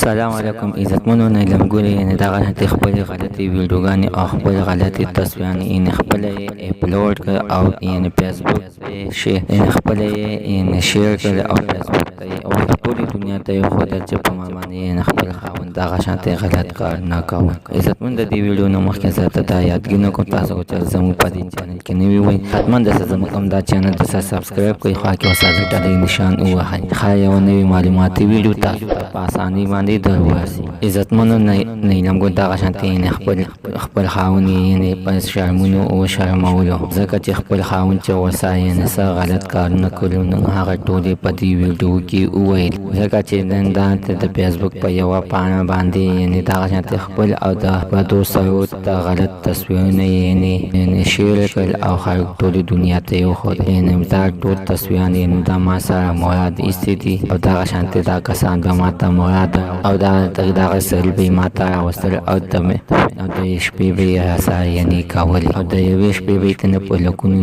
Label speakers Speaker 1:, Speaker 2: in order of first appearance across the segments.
Speaker 1: السلام علیکم عزتمنو نیلم ګوري یعنی دا غلطي خپل غلطي ویډیوګانې او خپل غلطي تصویرانې یعنی خپل اپلوډ کړ او یعنی فیسبوک ته شیر یعنی خپل یعنی شیر کړ او فیسبوک ته او ټولې دنیا ته یې ښودل چې په ما باندې یعنی خپل خاوند دغه شانتې غلط کار نه کوه. عزتمن د دې ویډیو نه مخکې زه ته یادګي نه کوم تاسو چې زموږ په دې چینل کې نوي وئ حتما داسې زموږ هم دا چینل داسې سبسکرایب کړئ خوا کې وساتئ ډالۍ نشان ووهئ ښایي یوه نوې معلوماتي ویډیو تاسو ته په اسانۍ باندې در ورسي. عزتمنو نیلم ګل دغه شانتې یعنې خپل خاوند یعنې په شرمونو وشرمولو ځکه چې خپل خاوند چې ورسره یعنې څه غلط کارونه کړي نو هغه ټولې په دې ویډیو کې وویل ځکه چې نن دا د فیسبوک په یوه پاڼه باندې یعنې دغه شانتې خپل او د پردو سړو ته غلط تصویرونه یعنې شیر کړل او خلک ټولې دنیا ته یې وښودل. یعنې دا ټول تصویران یعنې دا ما سره مراد ایستي دي او دغه شانتې دا کسان به ما ته مراد او دغه سړي به یې ما ته راوستل او د شپې به یې راسره یعنې کولې او د یوې شپې به یې ته نه په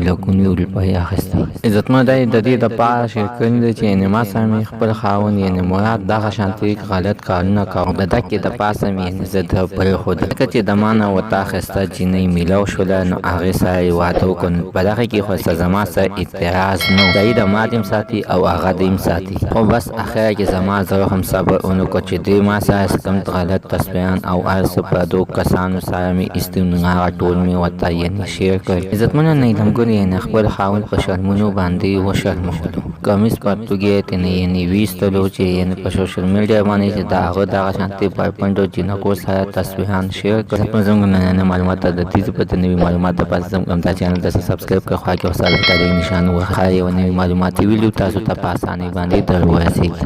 Speaker 1: لکونو روپۍ اخیستل. عزتمنو دا یې د دې دپاره شیر کړي دي چې یعنې ما سره مې خپل خاوند یعنې مراد دغه شانتې غلط کارونه کوم د دکې د پاسه مې یعنې زه ته پرېښودل ځکه چې د ما نه ورته اخیسته جینۍ میلاو شوله نو هغې سره یې واده وکړ. په دغه کې خو زما سره اعتراض نه و د ما دې هم ساتي او هغه دې هم ساتي خو بس اخره کې زما زړه هم صبر ونه کړ چې دوی ما سره کوم غلط تصویران او هر څه پردو کسانو سره مې ایستي نو هغه ټول مې ورته یعنې شیر کړل. عزتمنو نیلم ګل یعنې خپل خاوند په شرمونو باندې وشرمولو کمیس پرتوګ یې ترې یعنې ویستلو چې یعنې په سوشل میډیا باندې چې د هغه دغه شانتې بربنډو جینکو سره تصویران شیر کړل. زموږ نننۍ معلومات ته د دې په نوي معلومات دپاره زموږ همدا چینل داسې سبسکرایب کړئ خوا کې وساتئ ډالۍ نشان ووهئ ښایي یوه نوې معلوماتي ویډیو تاسو ته په اسانۍ باندې در ورسیږي.